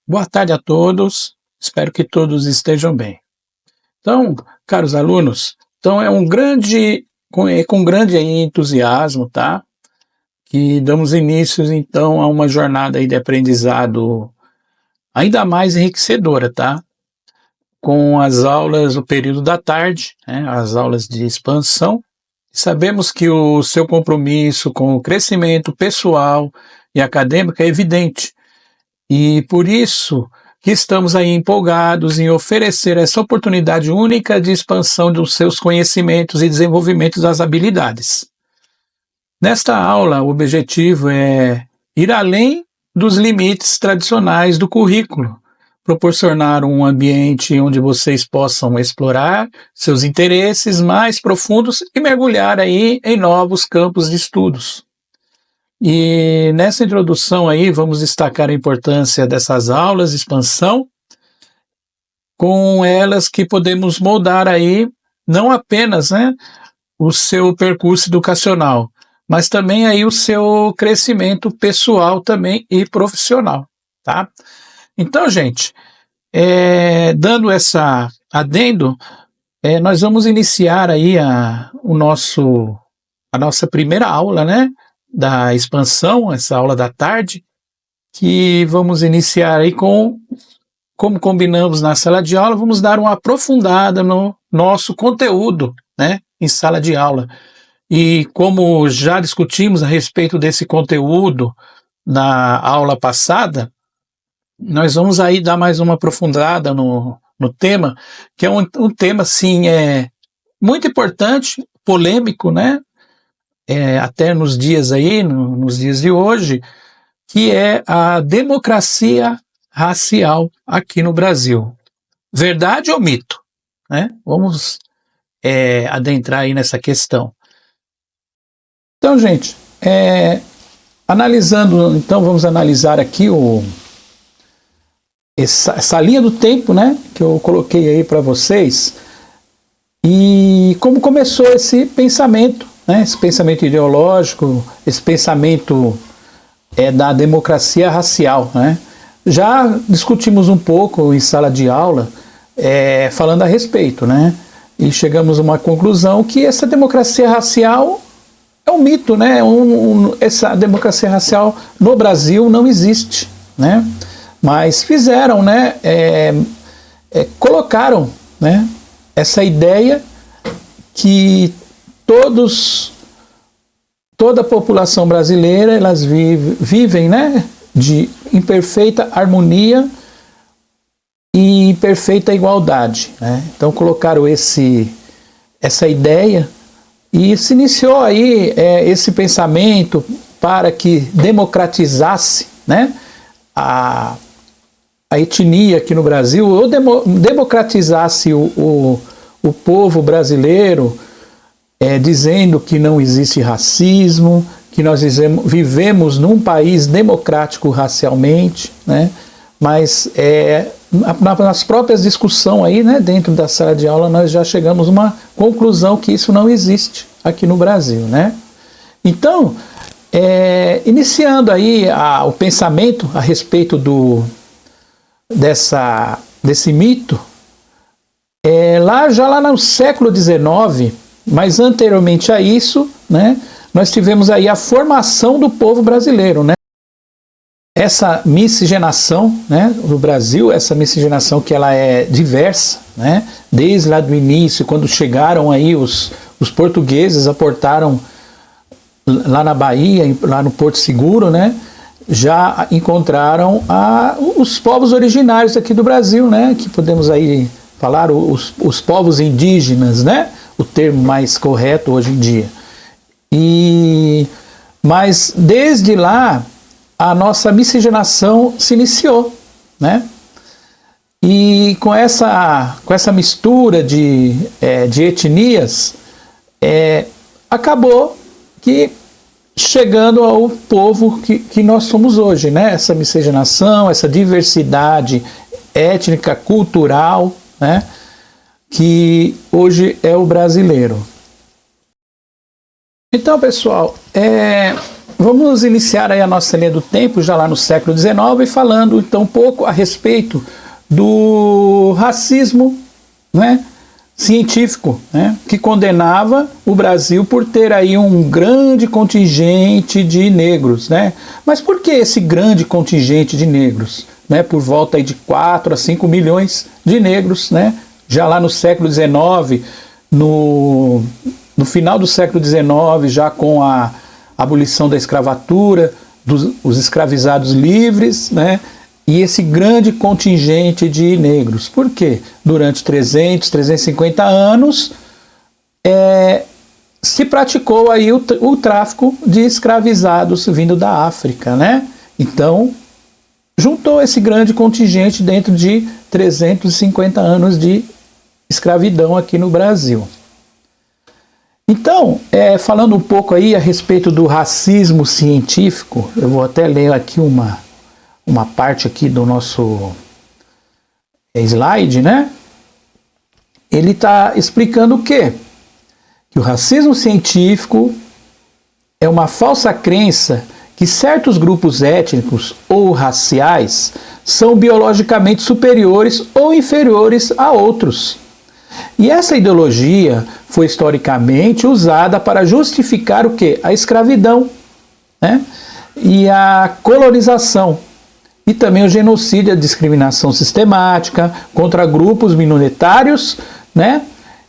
Boa tarde a todos, espero que todos estejam bem. Então, caros alunos, então com grande entusiasmo, tá? Que damos início então a uma jornada aí de aprendizado ainda mais enriquecedora, tá? Com as aulas do período da tarde, né? As aulas de expansão. Sabemos que o seu compromisso com o crescimento pessoal e acadêmico é evidente. E por isso que estamos aí empolgados em oferecer essa oportunidade única de expansão dos seus conhecimentos e desenvolvimento das habilidades. Nesta aula, o objetivo é ir além dos limites tradicionais do currículo, proporcionar um ambiente onde vocês possam explorar seus interesses mais profundos e mergulhar aí em novos campos de estudos. E nessa introdução aí, vamos destacar a importância dessas aulas de expansão, com elas que podemos moldar aí, não apenas, né, o seu percurso educacional, mas também aí o seu crescimento pessoal também e profissional, tá? Então, gente, dando essa adendo, nós vamos iniciar aí a nossa primeira aula, né, da expansão, essa aula da tarde, que vamos iniciar aí como combinamos na sala de aula, vamos dar uma aprofundada no nosso conteúdo, né, em sala de aula. E como já discutimos a respeito desse conteúdo na aula passada, nós vamos aí dar mais uma aprofundada no tema, que é um tema, assim, muito importante, polêmico, né, até nos dias aí, nos dias de hoje, que é a democracia racial aqui no Brasil. Verdade ou mito? Né? Vamos adentrar aí nessa questão. Então, gente, vamos analisar aqui essa linha do tempo, né, que eu coloquei aí para vocês, e como começou esse pensamento, né, esse pensamento ideológico, esse pensamento da democracia racial, né? Já discutimos um pouco em sala de aula, falando a respeito, né? E chegamos a uma conclusão que essa democracia racial é um mito, né? Essa democracia racial no Brasil não existe, né? Mas fizeram, né? Colocaram, né, essa ideia que toda a população brasileira, elas vivem, né, em perfeita harmonia e em perfeita igualdade, né? Então colocaram essa ideia e se iniciou aí esse pensamento para que democratizasse, né, a etnia aqui no Brasil, ou democratizasse o povo brasileiro, dizendo que não existe racismo, que nós vivemos num país democrático racialmente, né? Mas nas próprias discussões aí, né, dentro da sala de aula, nós já chegamos a uma conclusão que isso não existe aqui no Brasil, né? Então, iniciando aí o pensamento a respeito desse mito, já lá no século XIX, mas anteriormente a isso, né, nós tivemos aí a formação do povo brasileiro, né? Essa miscigenação, né, no Brasil, essa miscigenação que ela é diversa, né? Desde lá do início, quando chegaram aí os portugueses, aportaram lá na Bahia, lá no Porto Seguro, né? Já encontraram os povos originários aqui do Brasil, né? Que podemos aí falar os povos indígenas, né? O termo mais correto hoje em dia. Mas desde lá a nossa miscigenação se iniciou, né? E com essa mistura de etnias, acabou que chegando ao povo que nós somos hoje, né? Essa miscigenação, essa diversidade étnica, cultural, né, que hoje é o brasileiro. Então, pessoal, vamos iniciar aí a nossa linha do tempo, já lá no século XIX, falando então um pouco a respeito do racismo, né, científico, né, que condenava o Brasil por ter aí um grande contingente de negros, né? Mas por que esse grande contingente de negros? Né, por volta aí de 4 a 5 milhões de negros, né? Já lá no século XIX, no final do século XIX, já com a abolição da escravatura, os escravizados livres, né? E esse grande contingente de negros. Por quê? Durante 350 anos se praticou aí o tráfico de escravizados vindo da África, né? Então, juntou esse grande contingente dentro de 350 anos de escravidão aqui no Brasil. Então, falando um pouco aí a respeito do racismo científico, eu vou até ler aqui uma parte aqui do nosso slide, né? Ele está explicando o quê? Que o racismo científico é uma falsa crença que certos grupos étnicos ou raciais são biologicamente superiores ou inferiores a outros. E essa ideologia foi historicamente usada para justificar o quê? A escravidão, né? E a colonização. E também o genocídio, a discriminação sistemática contra grupos minoritários, né?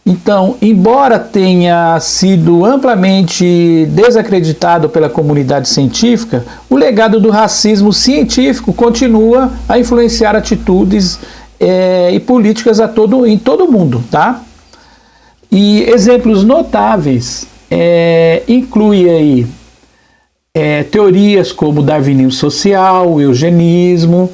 Então, embora tenha sido amplamente desacreditado pela comunidade científica, o legado do racismo científico continua a influenciar atitudes e políticas em todo o mundo, tá? E exemplos notáveis incluem aí teorias como o darwinismo social, o eugenismo,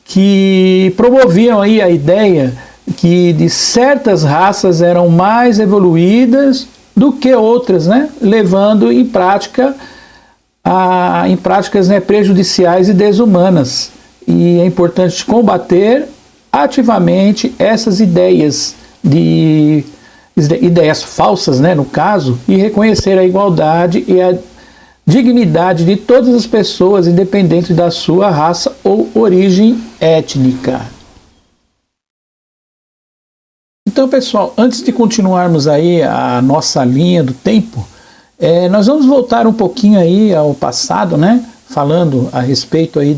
que promoviam aí a ideia que de certas raças eram mais evoluídas do que outras, né? Levando em práticas prejudiciais e desumanas. E é importante combater ativamente essas ideias falsas, né, no caso, e reconhecer a igualdade e a dignidade de todas as pessoas, independente da sua raça ou origem étnica. Então, pessoal, antes de continuarmos aí a nossa linha do tempo, nós vamos voltar um pouquinho aí ao passado, né? Falando a respeito aí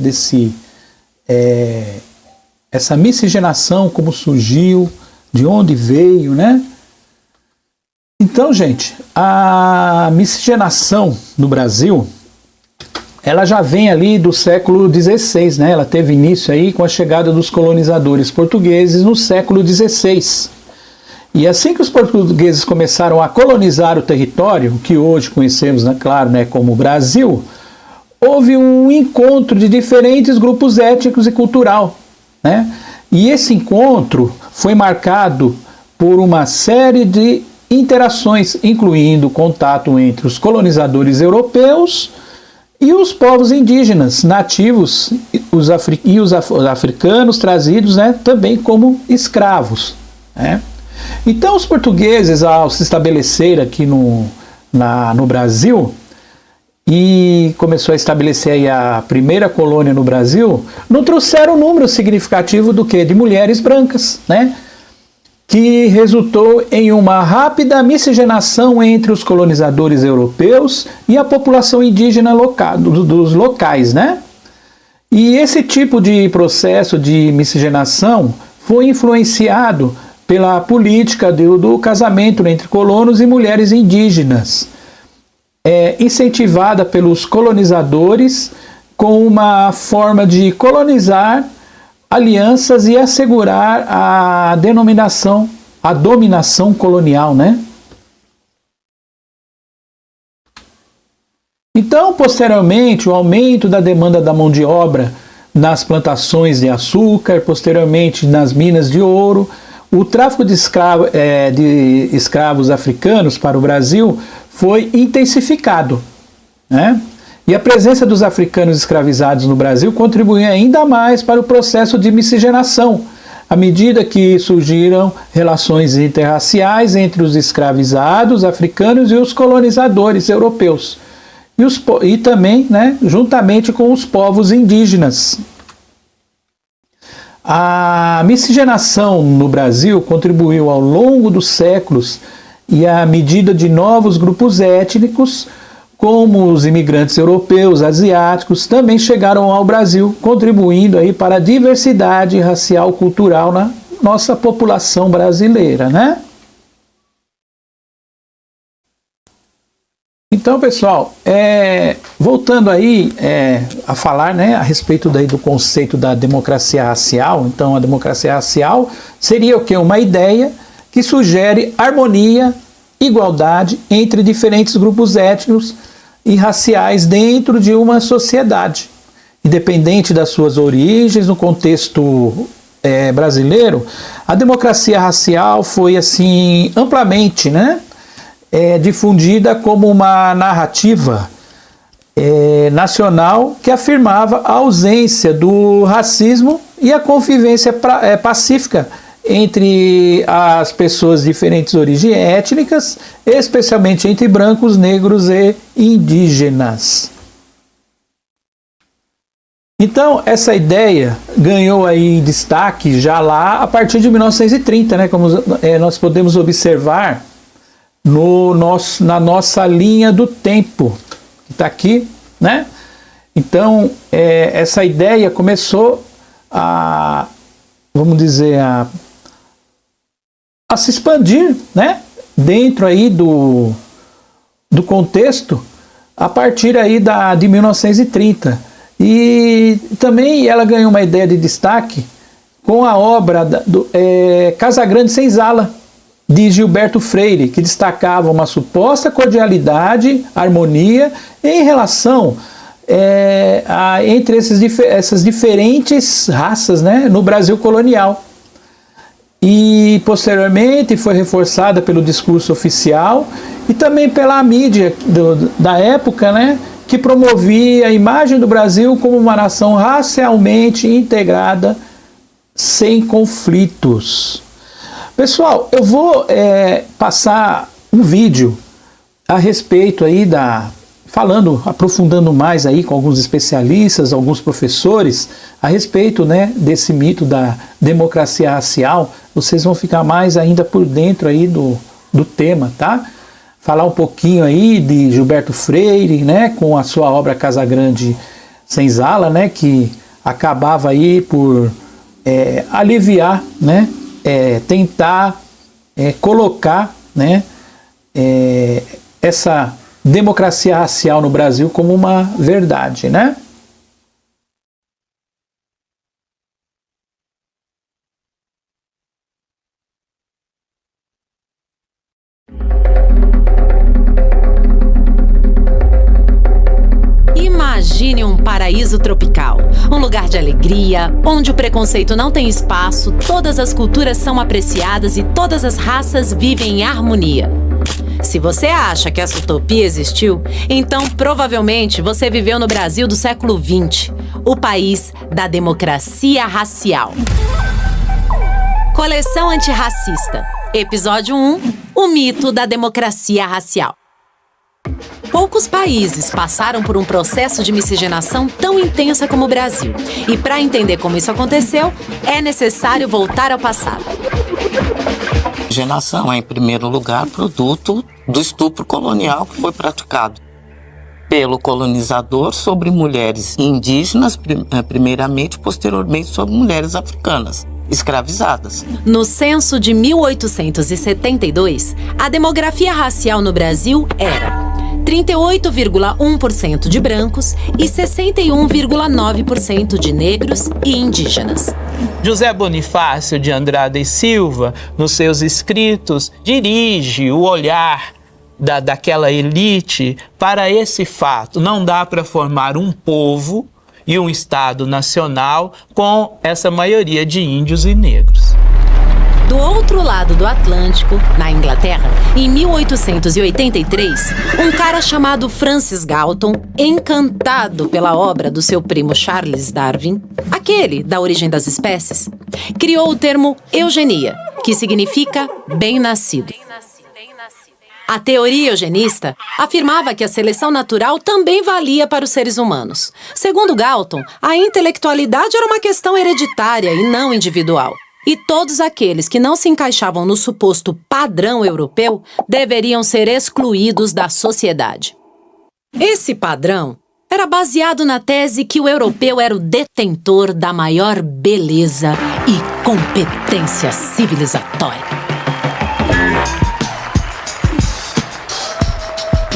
essa miscigenação, como surgiu, de onde veio, né? Então, gente, a miscigenação no Brasil, ela já vem ali do século XVI, né? Ela teve início aí com a chegada dos colonizadores portugueses no século XVI. E assim que os portugueses começaram a colonizar o território, que hoje conhecemos, né, claro, né, como o Brasil, houve um encontro de diferentes grupos étnicos e cultural, né? E esse encontro foi marcado por uma série de interações, incluindo contato entre os colonizadores europeus e os povos indígenas nativos e os africanos trazidos, né, também como escravos, né? Então os portugueses, ao se estabelecer aqui no Brasil, e começou a estabelecer aí a primeira colônia no Brasil, não trouxeram um número significativo do que? De mulheres brancas, né? Que resultou em uma rápida miscigenação entre os colonizadores europeus e a população indígena dos locais, né? E esse tipo de processo de miscigenação foi influenciado pela política do casamento entre colonos e mulheres indígenas, incentivada pelos colonizadores com uma forma de colonizar alianças e assegurar a dominação colonial, né? Então, posteriormente, o aumento da demanda da mão de obra nas plantações de açúcar, posteriormente nas minas de ouro, o tráfico de escravos africanos para o Brasil foi intensificado, né? E a presença dos africanos escravizados no Brasil contribuiu ainda mais para o processo de miscigenação, à medida que surgiram relações interraciais entre os escravizados africanos e os colonizadores europeus. e também, né, juntamente com os povos indígenas. A miscigenação no Brasil contribuiu ao longo dos séculos e à medida de novos grupos étnicos, como os imigrantes europeus, asiáticos, também chegaram ao Brasil, contribuindo aí para a diversidade racial cultural na nossa população brasileira, né? Então, pessoal, voltando aí a falar, né, a respeito daí do conceito da democracia racial. Então, a democracia racial seria o quê? Uma ideia que sugere harmonia, igualdade entre diferentes grupos étnicos e raciais dentro de uma sociedade. Independente das suas origens, no contexto brasileiro, a democracia racial foi assim amplamente, né, difundida como uma narrativa nacional que afirmava a ausência do racismo e a convivência pacífica entre as pessoas de diferentes origens étnicas, especialmente entre brancos, negros e indígenas. Então, essa ideia ganhou aí destaque já lá a partir de 1930, né, como nós podemos observar na nossa linha do tempo, que está aqui, né? Então, essa ideia começou vamos dizer, a se expandir, né, dentro aí do contexto a partir aí de 1930. E também ela ganhou uma ideia de destaque com a obra Casagrande Senzala, de Gilberto Freire, que destacava uma suposta cordialidade, harmonia em relação entre essas diferentes raças, né, no Brasil colonial. E posteriormente foi reforçada pelo discurso oficial e também pela mídia da época, né, que promovia a imagem do Brasil como uma nação racialmente integrada, sem conflitos. Pessoal, eu vou passar um vídeo a respeito aí aprofundando mais aí com alguns especialistas, alguns professores, a respeito, né, desse mito da democracia racial. Vocês vão ficar mais ainda por dentro aí do tema, tá? Falar um pouquinho aí de Gilberto Freire, né, com a sua obra Casagrande Senzala, né, que acabava aí por aliviar, né, tentar colocar, né, essa democracia racial no Brasil como uma verdade, né? Imagine um paraíso tropical, um lugar de alegria, onde o preconceito não tem espaço, todas as culturas são apreciadas e todas as raças vivem em harmonia. Se você acha que essa utopia existiu, então provavelmente você viveu no Brasil do século XX, o país da democracia racial. Coleção Antirracista, Episódio 1, o mito da democracia racial. Poucos países passaram por um processo de miscigenação tão intensa como o Brasil. E para entender como isso aconteceu, é necessário voltar ao passado. Miscigenação é, em primeiro lugar, produto do estupro colonial que foi praticado pelo colonizador sobre mulheres indígenas, primeiramente, posteriormente sobre mulheres africanas escravizadas. No censo de 1872, a demografia racial no Brasil era 38,1% de brancos e 61,9% de negros e indígenas. José Bonifácio de Andrade e Silva, nos seus escritos, dirige o olhar daquela elite para esse fato. Não dá para formar um povo e um Estado nacional com essa maioria de índios e negros. Do outro lado do Atlântico, na Inglaterra, em 1883, um cara chamado Francis Galton, encantado pela obra do seu primo Charles Darwin, aquele da origem das espécies, criou o termo eugenia, que significa bem-nascido. A teoria eugenista afirmava que a seleção natural também valia para os seres humanos. Segundo Galton, a intelectualidade era uma questão hereditária e não individual. E todos aqueles que não se encaixavam no suposto padrão europeu deveriam ser excluídos da sociedade. Esse padrão era baseado na tese que o europeu era o detentor da maior beleza e competência civilizatória.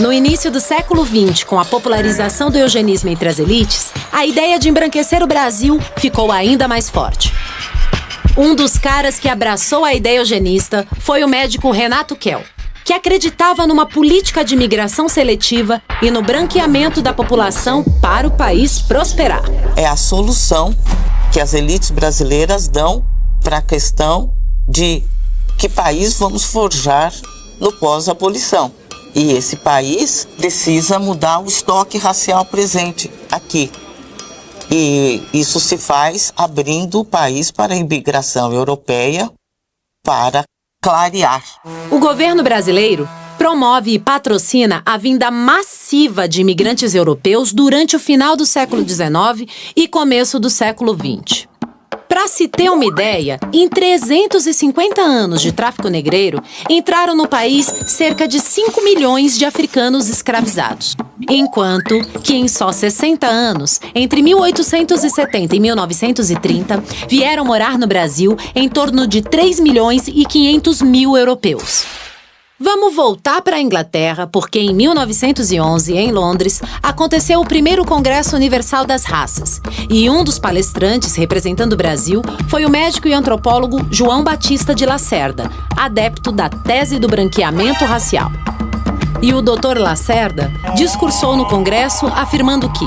No início do século XX, com a popularização do eugenismo entre as elites, a ideia de embranquecer o Brasil ficou ainda mais forte. Um dos caras que abraçou a ideia eugenista foi o médico Renato Kell, que acreditava numa política de imigração seletiva e no branqueamento da população para o país prosperar. É a solução que as elites brasileiras dão para a questão de que país vamos forjar no pós-abolição. E esse país precisa mudar o estoque racial presente aqui. E isso se faz abrindo o país para a imigração europeia para clarear. O governo brasileiro promove e patrocina a vinda massiva de imigrantes europeus durante o final do século XIX e começo do século XX. Para se ter uma ideia, em 350 anos de tráfico negreiro, entraram no país cerca de 5 milhões de africanos escravizados. Enquanto que em só 60 anos, entre 1870 e 1930, vieram morar no Brasil em torno de 3 milhões e 500 mil europeus. Vamos voltar para a Inglaterra, porque em 1911, em Londres, aconteceu o primeiro Congresso Universal das Raças. E um dos palestrantes representando o Brasil foi o médico e antropólogo João Batista de Lacerda, adepto da tese do branqueamento racial. E o Dr. Lacerda discursou no Congresso afirmando que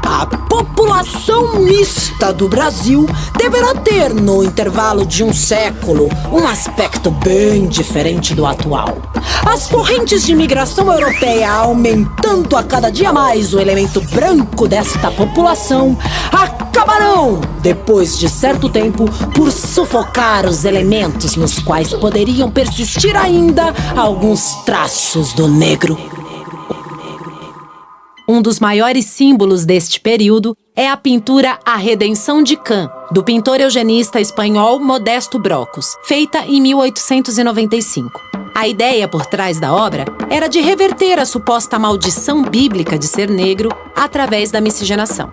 a população mista do Brasil deverá ter, no intervalo de um século, um aspecto bem diferente do atual. As correntes de imigração europeia aumentando a cada dia mais o elemento branco desta população acabarão, depois de certo tempo, por sufocar os elementos nos quais poderiam persistir ainda alguns traços do negro. Um dos maiores símbolos deste período é a pintura A Redenção de Can, do pintor eugenista espanhol Modesto Brocos, feita em 1895. A ideia por trás da obra era de reverter a suposta maldição bíblica de ser negro através da miscigenação.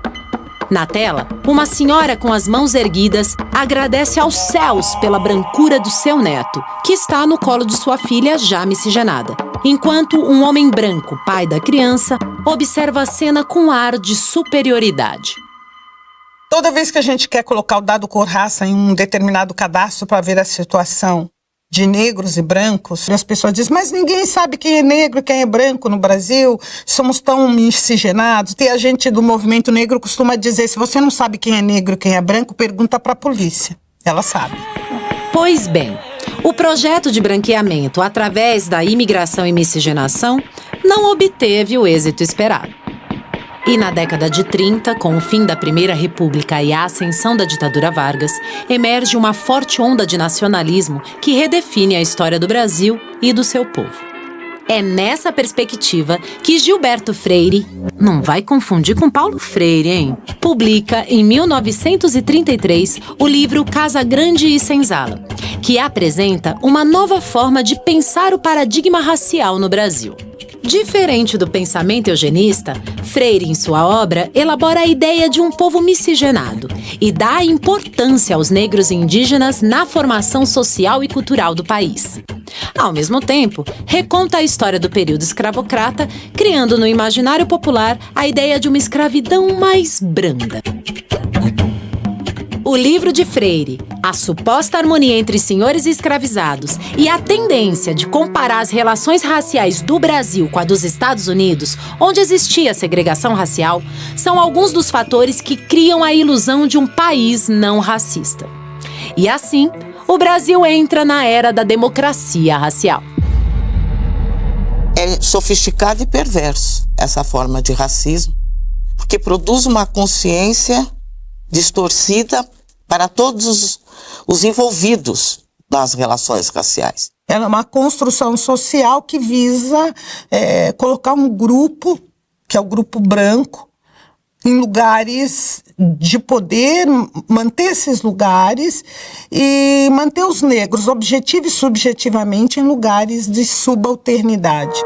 Na tela, uma senhora com as mãos erguidas agradece aos céus pela brancura do seu neto, que está no colo de sua filha já miscigenada, enquanto um homem branco, pai da criança, observa a cena com ar de superioridade. Toda vez que a gente quer colocar o dado cor-raça em um determinado cadastro para ver a situação de negros e brancos, as pessoas dizem, mas ninguém sabe quem é negro e quem é branco no Brasil, somos tão miscigenados. E a gente do movimento negro costuma dizer, se você não sabe quem é negro e quem é branco, pergunta para a polícia, ela sabe. Pois bem, o projeto de branqueamento através da imigração e miscigenação não obteve o êxito esperado. E na década de 30, com o fim da Primeira República e a ascensão da ditadura Vargas, emerge uma forte onda de nacionalismo que redefine a história do Brasil e do seu povo. É nessa perspectiva que Gilberto Freire, não vai confundir com Paulo Freire, hein? Publica em 1933 o livro Casa Grande e Senzala, que apresenta uma nova forma de pensar o paradigma racial no Brasil. Diferente do pensamento eugenista, Freire, em sua obra, elabora a ideia de um povo miscigenado e dá importância aos negros e indígenas na formação social e cultural do país. Ao mesmo tempo, reconta a história do período escravocrata, criando no imaginário popular a ideia de uma escravidão mais branda. O livro de Freire, a suposta harmonia entre senhores e escravizados e a tendência de comparar as relações raciais do Brasil com a dos Estados Unidos, onde existia segregação racial, são alguns dos fatores que criam a ilusão de um país não racista. E assim, o Brasil entra na era da democracia racial. É sofisticado e perverso essa forma de racismo, porque produz uma consciência distorcida para todos os envolvidos nas relações raciais. Ela é uma construção social que visa colocar um grupo, que é o grupo branco, em lugares de poder, manter esses lugares e manter os negros, objetiva e subjetivamente, em lugares de subalternidade.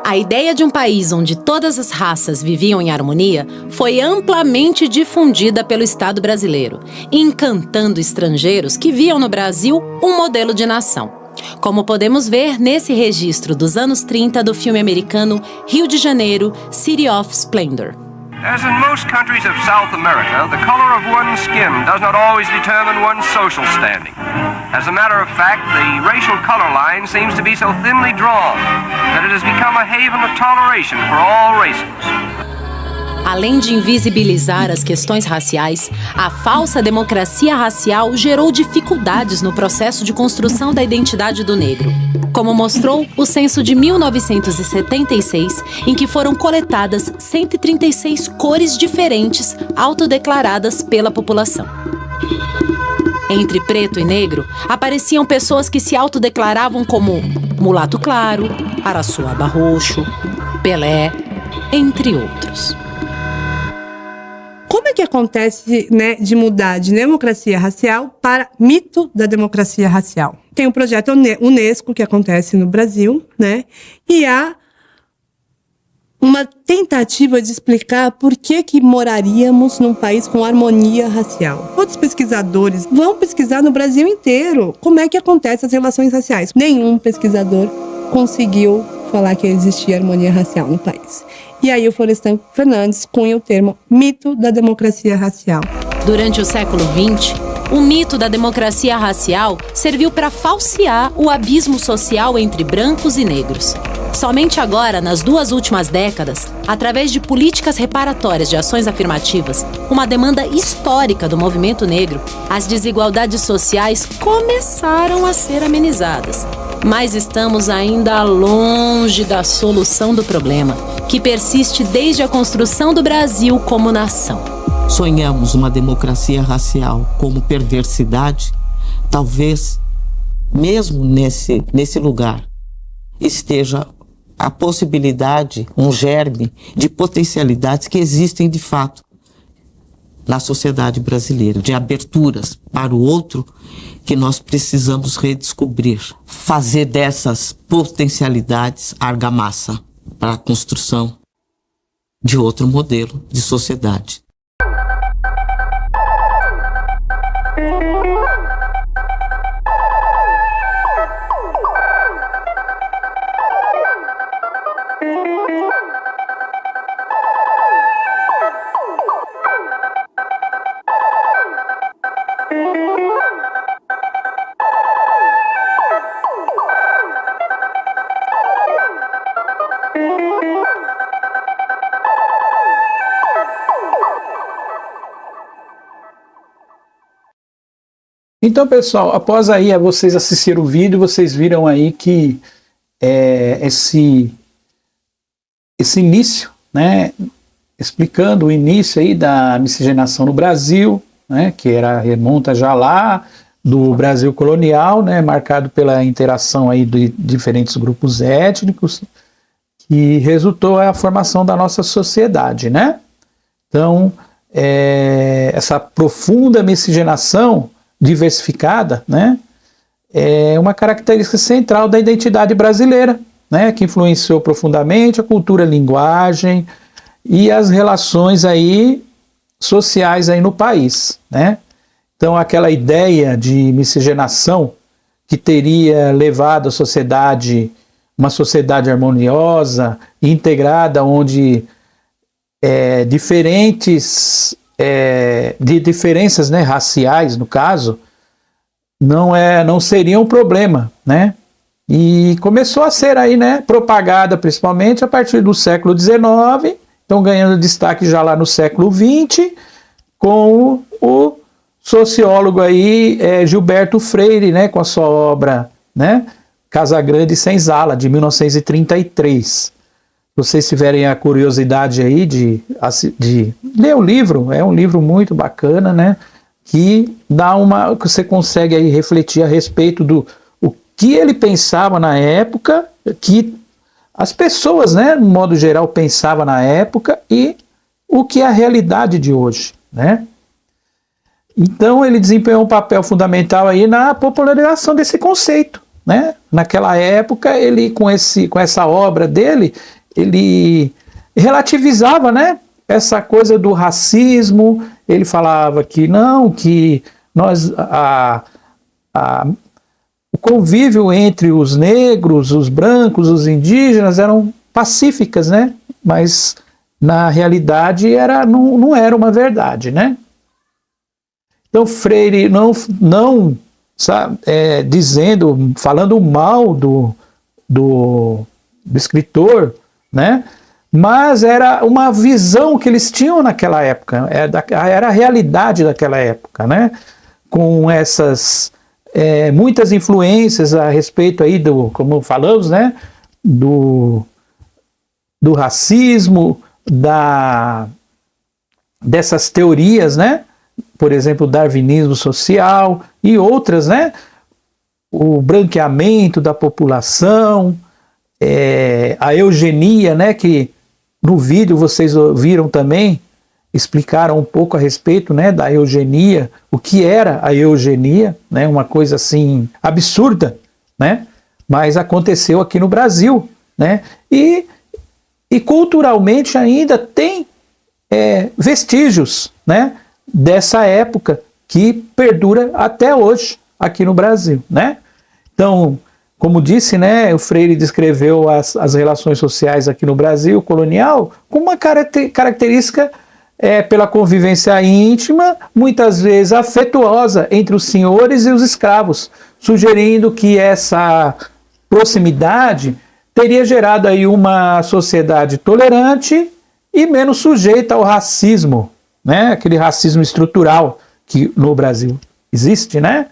A ideia de um país onde todas as raças viviam em harmonia foi amplamente difundida pelo Estado brasileiro, encantando estrangeiros que viam no Brasil um modelo de nação. Como podemos ver nesse registro dos anos 30 do filme americano Rio de Janeiro, City of Splendor. As in most countries of South America, the color of one's skin does not always determine one's social standing. As a matter of fact, the racial color line seems to be so thinly drawn that it has become a haven of toleration for all races. Além de invisibilizar as questões raciais, a falsa democracia racial gerou dificuldades no processo de construção da identidade do negro, como mostrou o censo de 1976, em que foram coletadas 136 cores diferentes autodeclaradas pela população. Entre preto e negro, apareciam pessoas que se autodeclaravam como mulato claro, araçuaba roxo, Pelé, entre outros. Como é que acontece, né, de mudar de democracia racial para mito da democracia racial? Tem o projeto Unesco, que acontece no Brasil, né? E há uma tentativa de explicar por que moraríamos num país com harmonia racial. Outros pesquisadores vão pesquisar no Brasil inteiro como é que acontecem as relações raciais. Nenhum pesquisador conseguiu falar que existia harmonia racial no país. E aí o Florestan Fernandes cunha o termo mito da democracia racial. Durante o século XX, o mito da democracia racial serviu para falsear o abismo social entre brancos e negros. Somente agora, nas 2 últimas décadas, através de políticas reparatórias de ações afirmativas, uma demanda histórica do movimento negro, as desigualdades sociais começaram a ser amenizadas. Mas estamos ainda longe da solução do problema, que persiste desde a construção do Brasil como nação. Sonhamos uma democracia racial como perversidade, talvez mesmo nesse lugar esteja a possibilidade, um germe de potencialidades que existem de fato na sociedade brasileira, de aberturas para o outro que nós precisamos redescobrir, fazer dessas potencialidades argamassa para a construção de outro modelo de sociedade. Então, pessoal, após aí vocês assistirem o vídeo, vocês viram aí que esse início, né, explicando o início aí da miscigenação no Brasil, né, que remonta já lá do Brasil colonial, né, marcado pela interação aí de diferentes grupos étnicos, que resultou a formação da nossa sociedade, né? Então, essa profunda miscigenação diversificada, né, é uma característica central da identidade brasileira, né, que influenciou profundamente a cultura, a linguagem e as relações aí sociais aí no país, né? Então, aquela ideia de miscigenação que teria levado a sociedade, uma sociedade harmoniosa, integrada, onde diferenças, né, raciais, no caso, não seria um problema, né? E começou a ser aí, né, propagada principalmente a partir do século XIX, então ganhando destaque já lá no século XX, com o sociólogo aí Gilberto Freire, né, com a sua obra, né, Casa Grande e Senzala, de 1933. Se vocês tiverem a curiosidade aí de ler o livro, é um livro muito bacana, né, que você consegue aí refletir a respeito do que ele pensava na época, que as pessoas, né, no modo geral, pensavam na época e o que é a realidade de hoje, né? Então ele desempenhou um papel fundamental aí na popularização desse conceito, né? Naquela época, ele com essa obra dele, ele relativizava, né, essa coisa do racismo. Ele falava que não, que nós o convívio entre os negros, os brancos, os indígenas eram pacíficas, né? Mas na realidade não era uma verdade, né? Então Freire não sabe, falando mal do escritor, né? Mas era uma visão que eles tinham naquela época, era a realidade daquela época, né? Com essas muitas influências a respeito aí como falamos, né? Do racismo, dessas teorias, né? Por exemplo, o darwinismo social e outras, né? O branqueamento da população, a eugenia, né? Que no vídeo vocês viram também, explicaram um pouco a respeito, né, da eugenia, o que era a eugenia, né? Uma coisa assim absurda, né? Mas aconteceu aqui no Brasil, né? E culturalmente ainda tem vestígios, né, dessa época que perdura até hoje aqui no Brasil, né? Então, como disse, né, o Freire descreveu as relações sociais aqui no Brasil colonial com uma característica pela convivência íntima, muitas vezes afetuosa entre os senhores e os escravos, sugerindo que essa proximidade teria gerado aí uma sociedade tolerante e menos sujeita ao racismo, né? Aquele racismo estrutural que no Brasil existe, né?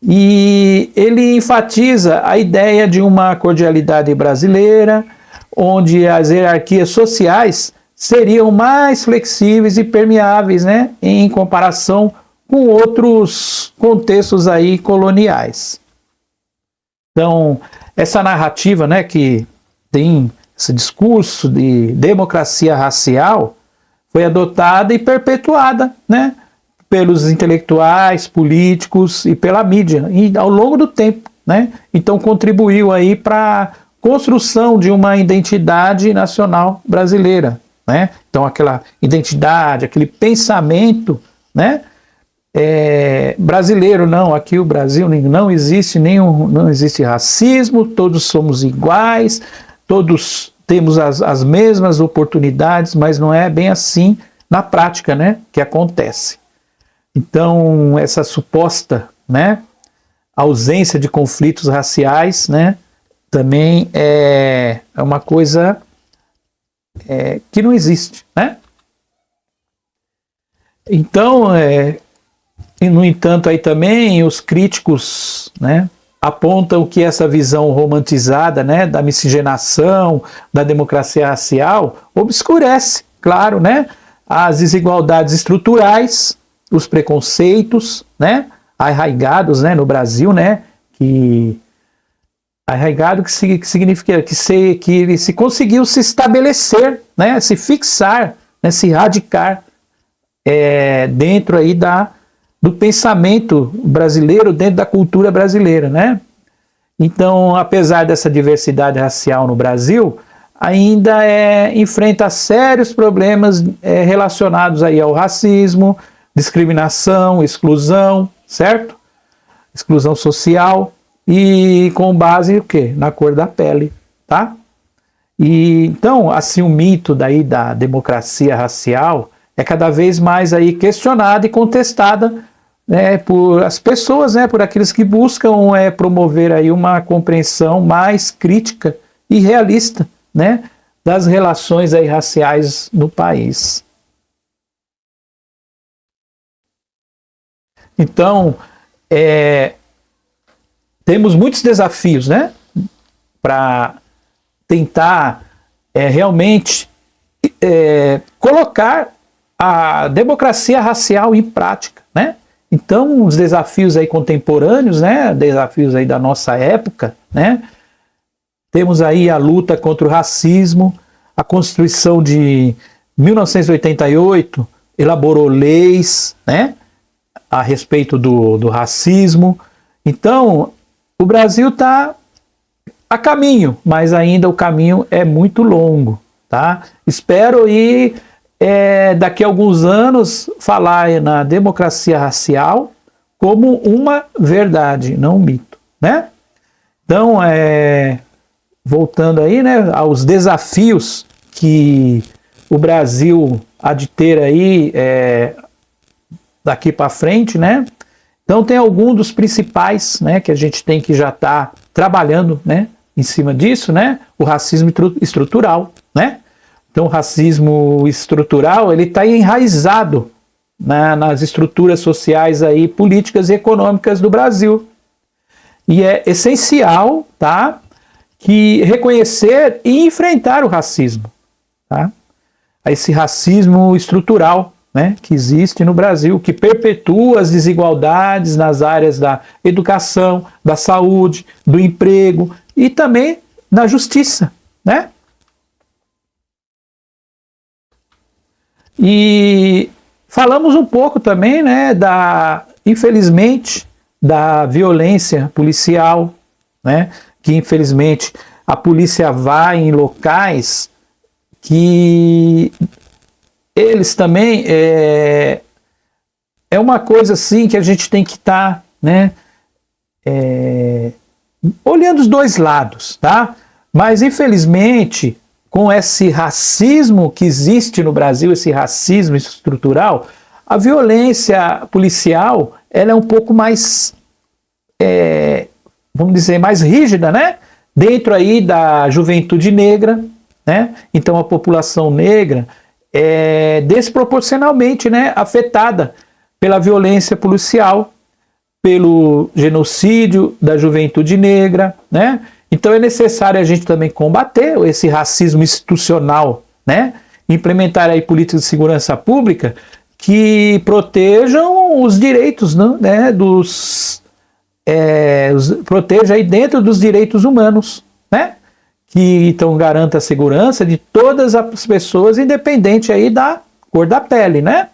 E ele enfatiza a ideia de uma cordialidade brasileira, onde as hierarquias sociais seriam mais flexíveis e permeáveis, né, em comparação com outros contextos aí coloniais. Então, essa narrativa, né, que tem esse discurso de democracia racial foi adotada e perpetuada, né, pelos intelectuais, políticos e pela mídia, e ao longo do tempo, né? Então contribuiu aí para a construção de uma identidade nacional brasileira, né? Então aquela identidade, aquele pensamento, né, brasileiro, não, aqui o Brasil não existe não existe racismo, todos somos iguais, todos temos as mesmas oportunidades, mas não é bem assim na prática, né, que acontece. Então, essa suposta, né, ausência de conflitos raciais, né, também é uma coisa que não existe, né? Então, no entanto, aí também os críticos, né, apontam que essa visão romantizada, né, da miscigenação, da democracia racial, obscurece, claro, né, as desigualdades estruturais, os preconceitos, né, arraigados, né, no Brasil, né, arraigado que significa que ele se conseguiu se estabelecer, né, se fixar, né, se radicar dentro aí do pensamento brasileiro, dentro da cultura brasileira, né? Então, apesar dessa diversidade racial no Brasil, ainda enfrenta sérios problemas relacionados aí ao racismo, discriminação, exclusão, certo? Exclusão social e com base o quê? Na cor da pele, tá? E então, assim, o mito daí da democracia racial é cada vez mais aí questionada e contestada, né, por as pessoas, né, por aqueles que buscam promover aí uma compreensão mais crítica e realista, né, das relações aí raciais no país. Então, temos muitos desafios, né, para tentar realmente colocar a democracia racial em prática, né, Então, os desafios aí contemporâneos, né, desafios aí da nossa época, né, temos aí a luta contra o racismo, a Constituição de 1988 elaborou leis, né, a respeito do racismo. Então, o Brasil está a caminho, mas ainda o caminho é muito longo, tá? Espero ir daqui a alguns anos falar na democracia racial como uma verdade, não um mito, né? Então, voltando aí, né, aos desafios que o Brasil há de ter aí daqui para frente, né? Então tem algum dos principais, né, que a gente tem que já estar trabalhando, né, em cima disso, né? O racismo estrutural, né? Então o racismo estrutural, ele está enraizado nas estruturas sociais aí, políticas e econômicas do Brasil. E é essencial, tá, que reconhecer e enfrentar o racismo, tá? Esse racismo estrutural, né, que existe no Brasil, que perpetua as desigualdades nas áreas da educação, da saúde, do emprego e também na justiça, né? E falamos um pouco também, né, infelizmente, da violência policial, né, que infelizmente a polícia vai em locais que eles também é uma coisa assim que a gente tem que estar, né, olhando os dois lados, tá? Mas infelizmente, com esse racismo que existe no Brasil, esse racismo estrutural, a violência policial ela é um pouco mais, vamos dizer, mais rígida, né? Dentro aí da juventude negra, né? Então a população negra é desproporcionalmente, né, afetada pela violência policial, pelo genocídio da juventude negra, né? Então é necessário a gente também combater esse racismo institucional, né? Implementar aí políticas de segurança pública que protejam os direitos, né, proteja aí dentro dos direitos humanos, né? Que então garanta a segurança de todas as pessoas, independente aí da cor da pele, né?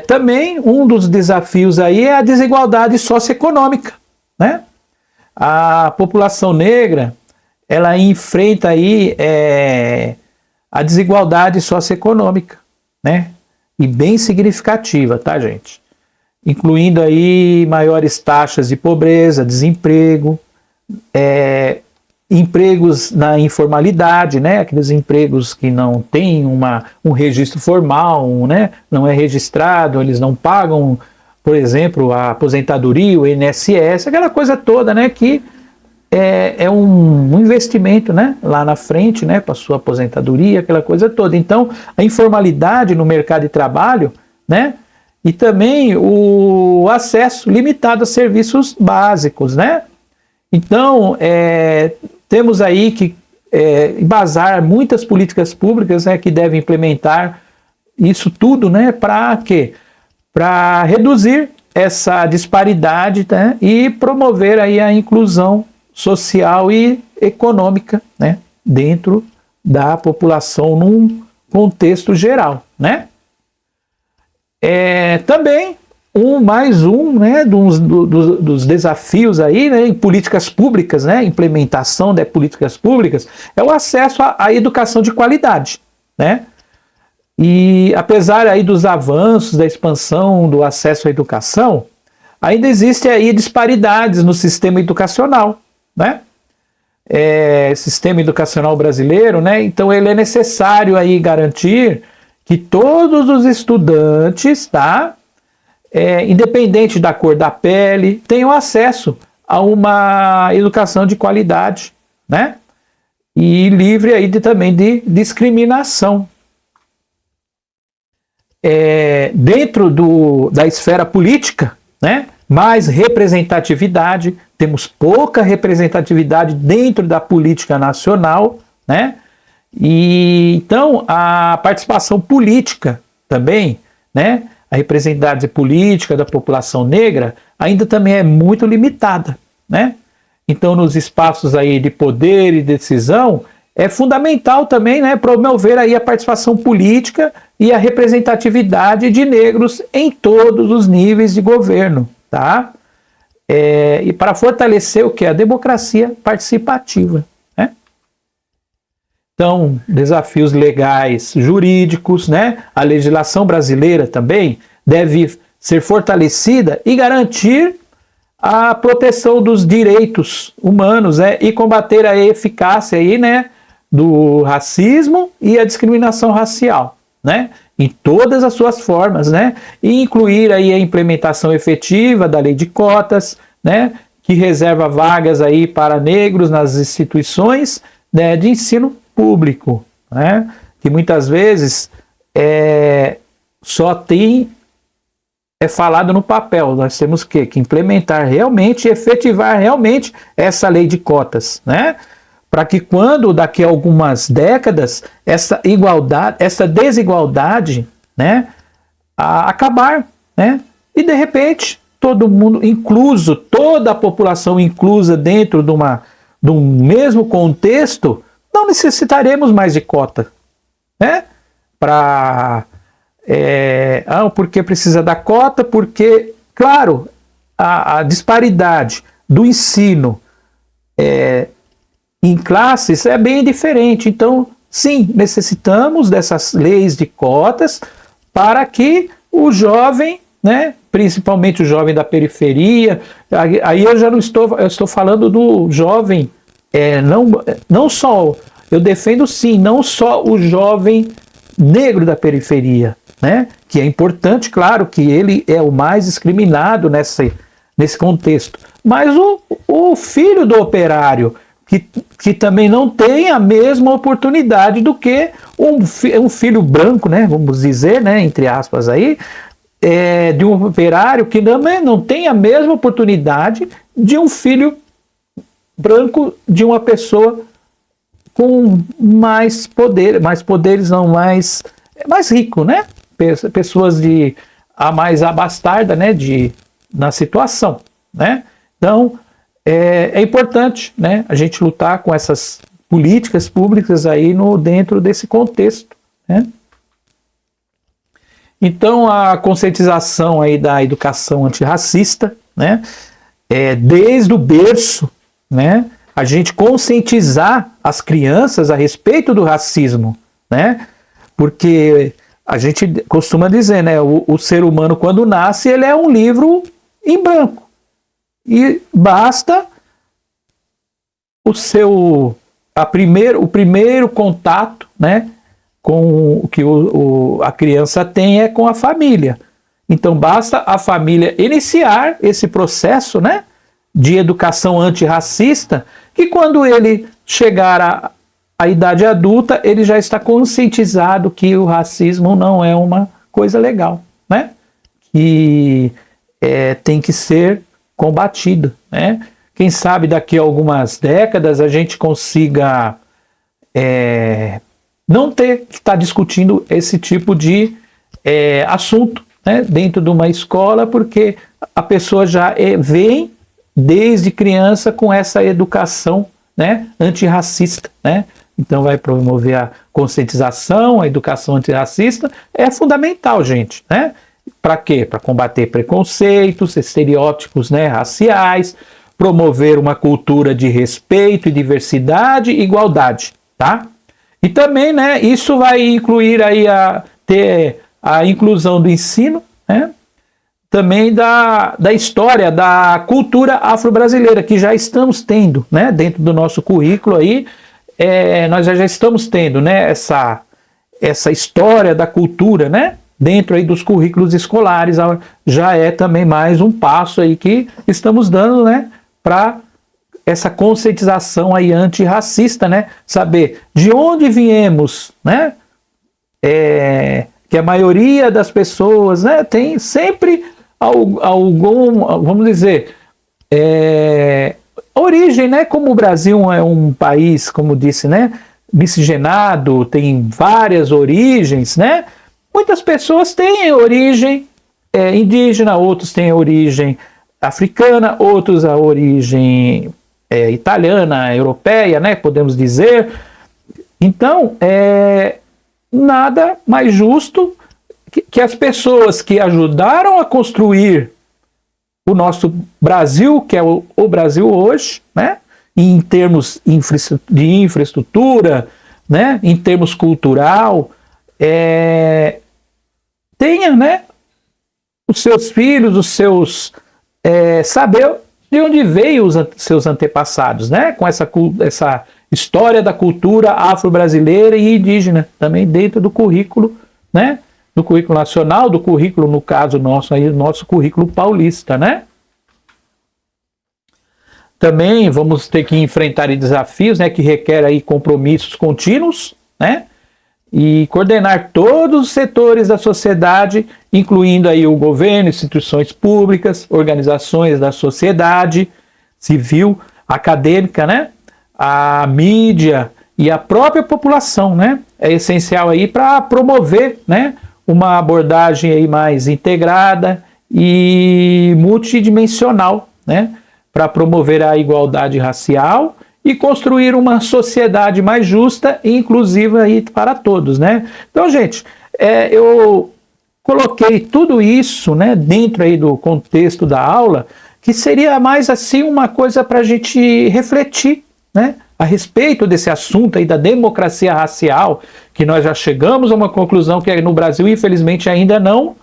Também um dos desafios aí é a desigualdade socioeconômica, né? A população negra, ela enfrenta aí a desigualdade socioeconômica, né? E bem significativa, tá, gente? Incluindo aí maiores taxas de pobreza, desemprego, empregos na informalidade, né? Aqueles empregos que não têm um registro formal, né? Não é registrado, eles não pagam, por exemplo, a aposentadoria, o INSS, aquela coisa toda, né? Que é um investimento, né? Lá na frente, né? Para a sua aposentadoria, aquela coisa toda. Então, a informalidade no mercado de trabalho, né? E também o acesso limitado a serviços básicos, né? Então, temos aí que embasar muitas políticas públicas, né, que devem implementar isso tudo, né, para quê? Para reduzir essa disparidade, né, e promover aí a inclusão social e econômica, né, dentro da população num contexto geral, né? Também mais um, né, dos desafios aí, né, em políticas públicas, né, implementação de políticas públicas, é o acesso à educação de qualidade, né? E apesar aí dos avanços, da expansão do acesso à educação, ainda existem aí disparidades no sistema educacional, né? Sistema educacional brasileiro, né? Então ele é necessário aí garantir que todos os estudantes, tá? Independente da cor da pele, tenham acesso a uma educação de qualidade, né? E livre aí também de discriminação. Dentro da esfera política, né? Mais representatividade, temos pouca representatividade dentro da política nacional, né? E então a participação política também né, a representatividade política da população negra ainda também é muito limitada, né? Então, nos espaços aí de poder e decisão, é fundamental também, né, promover aí a participação política e a representatividade de negros em todos os níveis de governo, tá? E para fortalecer o que? A democracia participativa, né? Então, desafios legais, jurídicos, né? A legislação brasileira também deve ser fortalecida e garantir a proteção dos direitos humanos, né? E combater a eficácia aí, né, do racismo e a discriminação racial, né? Em todas as suas formas, né? E incluir aí a implementação efetiva da lei de cotas, né? Que reserva vagas aí para negros nas instituições, né, de ensino público, né? Que muitas vezes só tem falado no papel. Nós temos que implementar realmente, efetivar realmente essa lei de cotas, né? Para que quando, daqui a algumas décadas, essa desigualdade, né, acabar, né? E de repente, todo mundo incluso, toda a população inclusa dentro de um mesmo contexto, não necessitaremos mais de cota, né? Porque precisa da cota, porque, claro, a disparidade do ensino em classes é bem diferente. Então, sim, necessitamos dessas leis de cotas para que o jovem, né, principalmente o jovem da periferia, aí eu já não estou, eu estou falando do jovem, não só, eu defendo sim, não só o jovem negro da periferia, né, que é importante, claro, que ele é o mais discriminado nesse contexto, mas o filho do operário, que também não tem a mesma oportunidade do que um filho branco, né, vamos dizer, né, entre aspas aí, de um operário que não tem a mesma oportunidade de um filho branco de uma pessoa com mais poderes não, mais rico, né? Pessoas mais abastarda, né? Na situação, né? Então, é importante, né, a gente lutar com essas políticas públicas aí dentro desse contexto, né? Então, a conscientização aí da educação antirracista, né, desde o berço, né, a gente conscientizar as crianças a respeito do racismo, né, porque a gente costuma dizer, né, o ser humano quando nasce, ele é um livro em branco, e basta o primeiro contato, né, com o que a criança tem com a família. Então basta a família iniciar esse processo, né, de educação antirracista, que quando ele chegar à idade adulta, ele já está conscientizado que o racismo não é uma coisa legal, né, que tem que ser combatido, né. Quem sabe daqui a algumas décadas a gente consiga não ter que estar discutindo esse tipo de assunto, né, dentro de uma escola, porque a pessoa já vem desde criança com essa educação, né, antirracista, né? Então vai promover a conscientização, a educação antirracista, é fundamental, gente, né? Para quê? Para combater preconceitos, estereótipos, né, raciais, promover uma cultura de respeito e diversidade e igualdade, tá? E também, né, isso vai incluir aí ter a inclusão do ensino, né, também da história, da cultura afro-brasileira, que já estamos tendo, né, dentro do nosso currículo aí, nós já estamos tendo, né, essa história da cultura, né, dentro aí dos currículos escolares, já é também mais um passo aí que estamos dando, né, para essa conscientização aí antirracista, né, saber de onde viemos, né, que a maioria das pessoas, né, tem sempre algum, vamos dizer, origem, né, como o Brasil é um país, como disse, né, miscigenado, tem várias origens, né, muitas pessoas têm origem indígena, outros têm origem africana, outros a origem italiana, europeia, né, podemos dizer. Então, nada mais justo que as pessoas que ajudaram a construir o nosso Brasil, que é o Brasil hoje, né, em termos de infraestrutura, né, em termos cultural, tenha, né, os seus filhos, os seus saber de onde veio os seus antepassados, né, com essa história da cultura afro-brasileira e indígena também dentro do currículo, né, do currículo nacional, do currículo, no caso nosso aí, nosso currículo paulista, né? Também vamos ter que enfrentar desafios, né, que requer aí compromissos contínuos, né? E coordenar todos os setores da sociedade, incluindo aí o governo, instituições públicas, organizações da sociedade civil, acadêmica, né? A mídia e a própria população, né? É essencial aí para promover, né, uma abordagem aí mais integrada e multidimensional, né, para promover a igualdade racial e construir uma sociedade mais justa e inclusiva aí para todos, né? Então, gente, eu coloquei tudo isso, né, dentro aí do contexto da aula, que seria mais assim uma coisa para a gente refletir, né, a respeito desse assunto aí da democracia racial, que nós já chegamos a uma conclusão que no Brasil, infelizmente, ainda não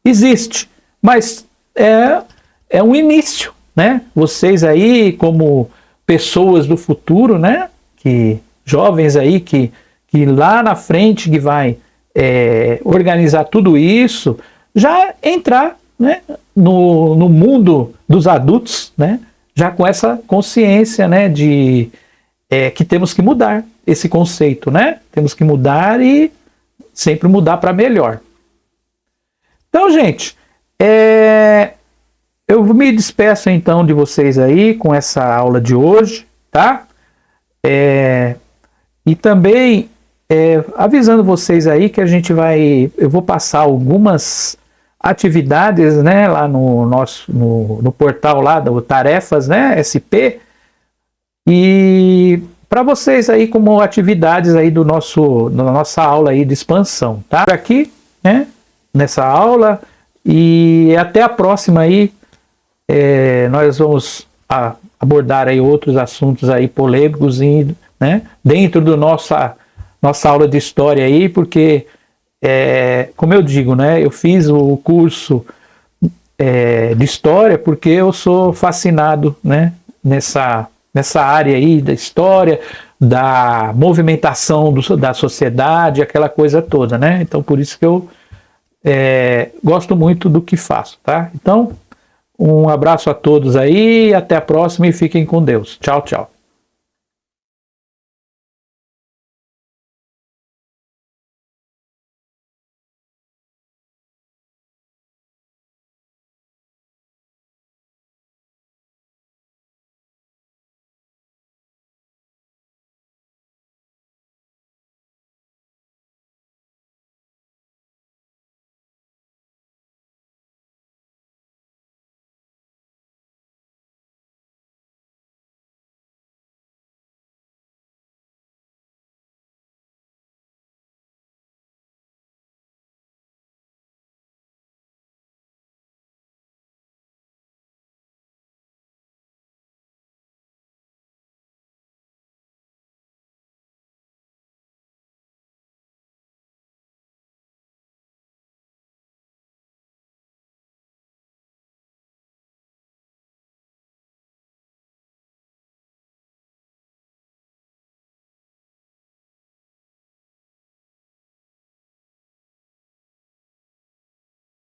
existe. Mas é um início, né? Vocês aí, como pessoas do futuro, né? Que jovens aí que lá na frente que vai organizar tudo isso, já entrar, né, no mundo dos adultos, né? Já com essa consciência, né, que temos que mudar esse conceito, né? Temos que mudar e sempre mudar para melhor. Então, gente, eu me despeço então de vocês aí com essa aula de hoje, tá? E também avisando vocês aí que eu vou passar algumas atividades, né, lá no portal lá do Tarefas, né, SP, e para vocês aí como atividades aí da nossa aula aí de expansão, tá? Aqui, né, nessa aula, e até a próxima aí, nós vamos abordar aí outros assuntos aí polêmicos, né, dentro do nossa aula de história aí, porque como eu digo, né, eu fiz o curso de história porque eu sou fascinado, né, nessa área aí da história, da movimentação da sociedade, aquela coisa toda, né? Então, por isso que eu gosto muito do que faço, tá? Então, um abraço a todos aí, até a próxima e fiquem com Deus. Tchau, tchau.